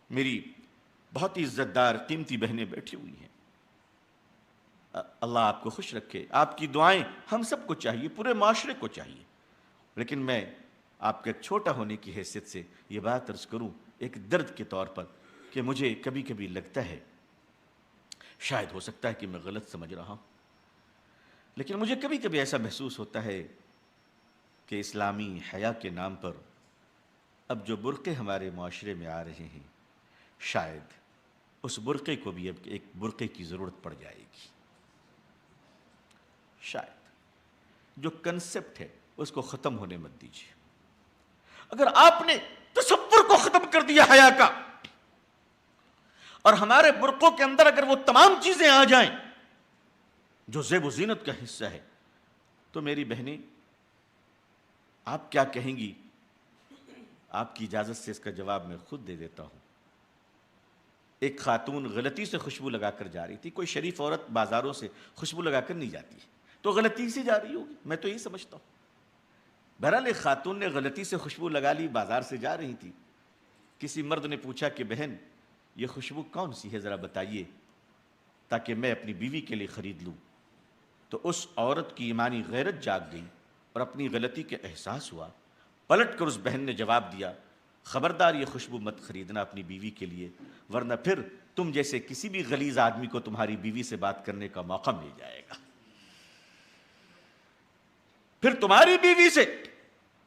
میری بہت ہی عزت دار قیمتی بہنیں بیٹھی ہوئی ہیں، اللہ آپ کو خوش رکھے، آپ کی دعائیں ہم سب کو چاہیے، پورے معاشرے کو چاہیے۔ لیکن میں آپ کے ایک چھوٹا ہونے کی حیثیت سے یہ بات عرض کروں ایک درد کے طور پر کہ مجھے کبھی کبھی لگتا ہے، شاید ہو سکتا ہے کہ میں غلط سمجھ رہا ہوں، لیکن مجھے کبھی کبھی ایسا محسوس ہوتا ہے کہ اسلامی حیا کے نام پر اب جو برقعے ہمارے معاشرے میں آ رہے ہیں، شاید اس برقعے کو بھی اب ایک برقعے کی ضرورت پڑ جائے گی۔ شاید جو کنسپٹ ہے اس کو ختم ہونے مت دیجیے۔ اگر آپ نے تصور کو ختم کر دیا حیا کا، اور ہمارے برقعوں کے اندر اگر وہ تمام چیزیں آ جائیں جو زیب و زینت کا حصہ ہے، تو میری بہنیں آپ کیا کہیں گی؟ آپ کی اجازت سے اس کا جواب میں خود دے دیتا ہوں۔ ایک خاتون غلطی سے خوشبو لگا کر جا رہی تھی، کوئی شریف عورت بازاروں سے خوشبو لگا کر نہیں جاتی ہے، تو غلطی سے جا رہی ہوگی، میں تو یہی سمجھتا ہوں۔ بہرحال ایک خاتون نے غلطی سے خوشبو لگا لی، بازار سے جا رہی تھی، کسی مرد نے پوچھا کہ بہن یہ خوشبو کون سی ہے ذرا بتائیے تاکہ میں اپنی بیوی کے لیے خرید لوں۔ تو اس عورت کی ایمانی غیرت جاگ گئی اور اپنی غلطی کے احساس ہوا، پلٹ کر اس بہن نے جواب دیا، خبردار یہ خوشبو مت خریدنا اپنی بیوی کے لیے، ورنہ پھر تم جیسے کسی بھی غلیظ آدمی کو تمہاری بیوی سے بات کرنے کا موقع مل جائے گا، پھر تمہاری بیوی سے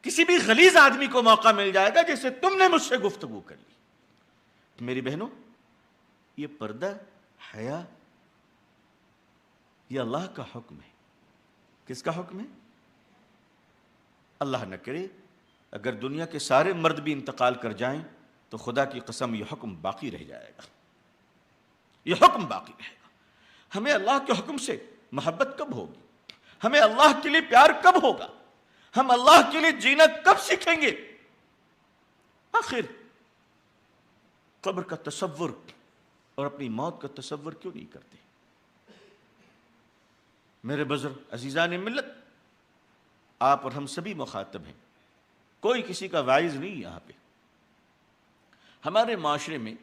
کسی بھی غلیظ آدمی کو موقع مل جائے گا جیسے تم نے مجھ سے گفتگو کر لی۔ میری بہنوں، یہ پردہ، حیا، یہ اللہ کا حکم ہے۔ کس کا حکم ہے؟ اللہ نہ کرے اگر دنیا کے سارے مرد بھی انتقال کر جائیں تو خدا کی قسم یہ حکم باقی رہ جائے گا، یہ حکم باقی رہے گا۔ ہمیں اللہ کے حکم سے محبت کب ہوگی؟ ہمیں اللہ کے لیے پیار کب ہوگا؟ ہم اللہ کے لیے جینا کب سیکھیں گے؟ آخر قبر کا تصور اور اپنی موت کا تصور کیوں نہیں کرتے؟ میرے بزرگ عزیزان ملت، آپ اور ہم سبھی مخاطب ہیں، کوئی کسی کا واعظ نہیں یہاں پہ۔ ہمارے معاشرے میں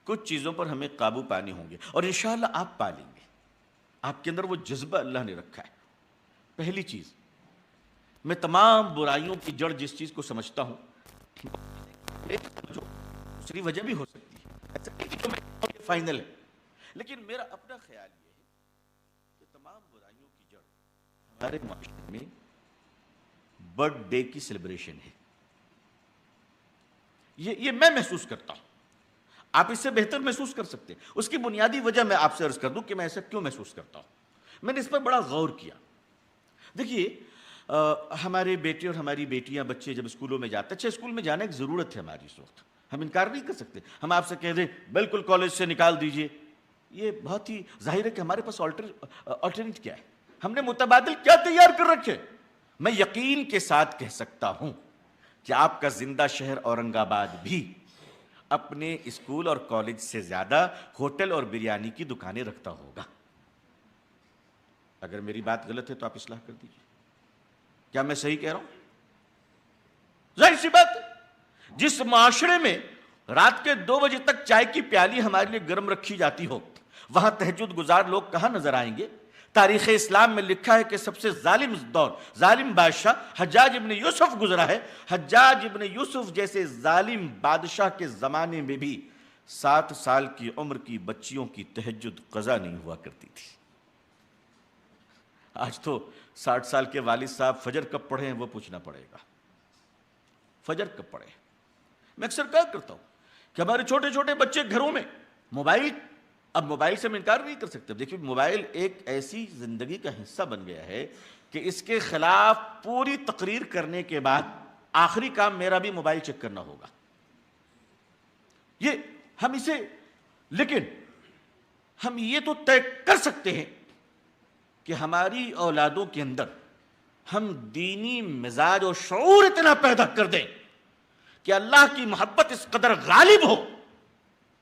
کچھ چیزوں پر ہمیں قابو پانے ہوں گے اور انشاءاللہ آپ پا لیں گے۔ آپ کے اندر وہ جذبہ اللہ نے رکھا ہے۔ پہلی چیز، میں تمام برائیوں کی جڑ جس چیز کو سمجھتا ہوں، دوسری وجہ بھی ہو سکتی ہے، ایسا نہیں کہ میں فائنل ہے، لیکن میرا اپنا خیال یہ ہے کہ تمام برائیوں کی جڑ ہمارے معاشرے میں برتھ ڈے کی سیلیبریشن ہے۔ یہ میں محسوس کرتا ہوں، آپ اس سے بہتر محسوس کر سکتے ہیں۔ اس کی بنیادی وجہ میں آپ سے عرض کر دوں کہ میں ایسا کیوں محسوس کرتا ہوں۔ میں نے اس پر بڑا غور کیا۔ دیکھیے، ہمارے بیٹے اور ہماری بیٹیاں، بچے جب اسکولوں میں جاتے ہیں، اچھا اسکول میں جانا ایک ضرورت ہے ہماری اس وقت، ہم انکار نہیں کر سکتے۔ ہم آپ سے کہہ دیں بالکل کالج سے نکال دیجئے، یہ بہت ہی ظاہر ہے کہ ہمارے پاس آلٹرنیٹ کیا ہے، ہم نے متبادل کیا تیار کر رکھے۔ میں یقین کے ساتھ کہہ سکتا ہوں کہ آپ کا زندہ شہر اورنگ آباد بھی اپنے اسکول اور کالج سے زیادہ ہوٹل اور بریانی کی دکانیں رکھتا ہوگا۔ اگر میری بات غلط ہے تو آپ اصلاح کر دیجیے۔ کیا میں صحیح کہہ رہا ہوں؟ ظاہر سی بات ہے، جس معاشرے میں رات کے 2 بجے تک چائے کی پیالی ہمارے لیے گرم رکھی جاتی ہو، وہاں تہجد گزار لوگ کہاں نظر آئیں گے؟ تاریخ اسلام میں لکھا ہے کہ سب سے ظالم دور، ظالم بادشاہ حجاج ابن یوسف گزرا ہے۔ حجاج ابن یوسف جیسے ظالم بادشاہ کے زمانے میں بھی 7 سال کی عمر کی بچیوں کی تہجد قضا نہیں ہوا کرتی تھی۔ آج تو 60 سال کے والد صاحب فجر کب پڑھے ہیں وہ پوچھنا پڑے گا، فجر کب پڑھے۔ میں اکثر کہا کرتا ہوں کہ ہمارے چھوٹے چھوٹے بچے گھروں میں موبائل، اب موبائل سے ہم انکار نہیں کر سکتے۔ دیکھیے، موبائل ایک ایسی زندگی کا حصہ بن گیا ہے کہ اس کے خلاف پوری تقریر کرنے کے بعد آخری کام میرا بھی موبائل چیک کرنا ہوگا۔ یہ ہم اسے، لیکن ہم یہ تو طے کر سکتے ہیں کہ ہماری اولادوں کے اندر ہم دینی مزاج اور شعور اتنا پیدا کر دیں کہ اللہ کی محبت اس قدر غالب ہو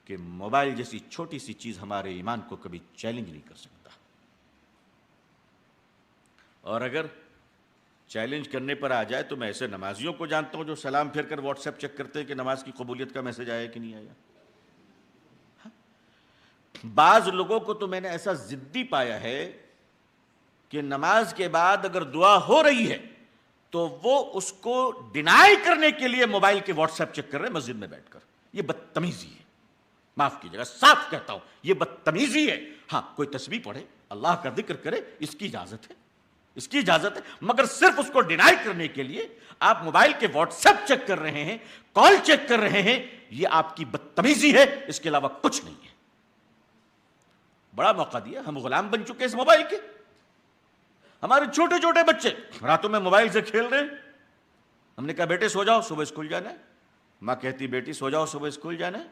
کہ موبائل جیسی چھوٹی سی چیز ہمارے ایمان کو کبھی چیلنج نہیں کر سکتا۔ اور اگر چیلنج کرنے پر آ جائے تو میں ایسے نمازیوں کو جانتا ہوں جو سلام پھیر کر واٹس ایپ چیک کرتے ہیں کہ نماز کی قبولیت کا میسج آیا کہ نہیں آیا۔ بعض لوگوں کو تو میں نے ایسا ضدی پایا ہے کہ نماز کے بعد اگر دعا ہو رہی ہے تو وہ اس کو ڈینائی کرنے کے لیے موبائل کے واٹس ایپ چیک کر رہے ہیں مسجد میں بیٹھ کر. یہ بدتمیزی ہے, معاف کیجیے گا, صاف کہتا ہوں یہ بدتمیزی ہے. ہاں کوئی تسبیح پڑھے, اللہ کا ذکر کرے, اس کی اجازت ہے, اس کی اجازت ہے, مگر صرف اس کو ڈینائی کرنے کے لیے آپ موبائل کے واٹس ایپ چیک کر رہے ہیں, کال چیک کر رہے ہیں, یہ آپ کی بدتمیزی ہے, اس کے علاوہ کچھ نہیں ہے. بڑا موقع دیا, ہم غلام بن چکے اس موبائل کے. ہمارے چھوٹے چھوٹے بچے راتوں میں موبائل سے کھیل رہے ہیں. ہم نے کہا بیٹے سو جاؤ, صبح اسکول جانا ہے. ماں کہتی بیٹی سو جاؤ, صبح اسکول جانا ہے.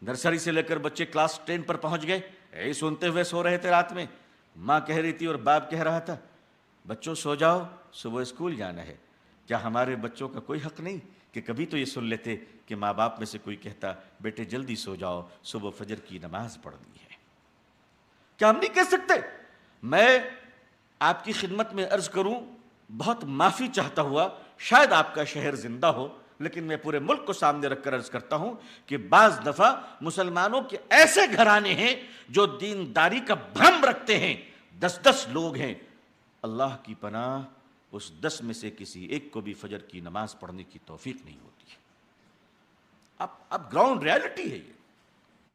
نرسری سے لے کر بچے کلاس 10 پر پہنچ گئے, یہی سنتے ہوئے سو رہے تھے رات میں. ماں کہہ رہی تھی اور باپ کہہ رہا تھا بچوں سو جاؤ, صبح اسکول جانا ہے. کیا ہمارے بچوں کا کوئی حق نہیں کہ کبھی تو یہ سن لیتے کہ ماں باپ میں سے کوئی کہتا بیٹے جلدی سو جاؤ, صبح فجر کی نماز پڑھنی ہے. کیا ہم نہیں کہہ سکتے؟ میں آپ کی خدمت میں عرض کروں, بہت معافی چاہتا ہوا, شاید آپ کا شہر زندہ ہو, لیکن میں پورے ملک کو سامنے رکھ کر عرض کرتا ہوں کہ بعض دفعہ مسلمانوں کے ایسے گھرانے ہیں جو دینداری کا بھرم رکھتے ہیں. 10 لوگ ہیں, اللہ کی پناہ اس 10 میں سے کسی ایک کو بھی فجر کی نماز پڑھنے کی توفیق نہیں ہوتی ہے. اب گراؤنڈ ریالٹی ہے یہ.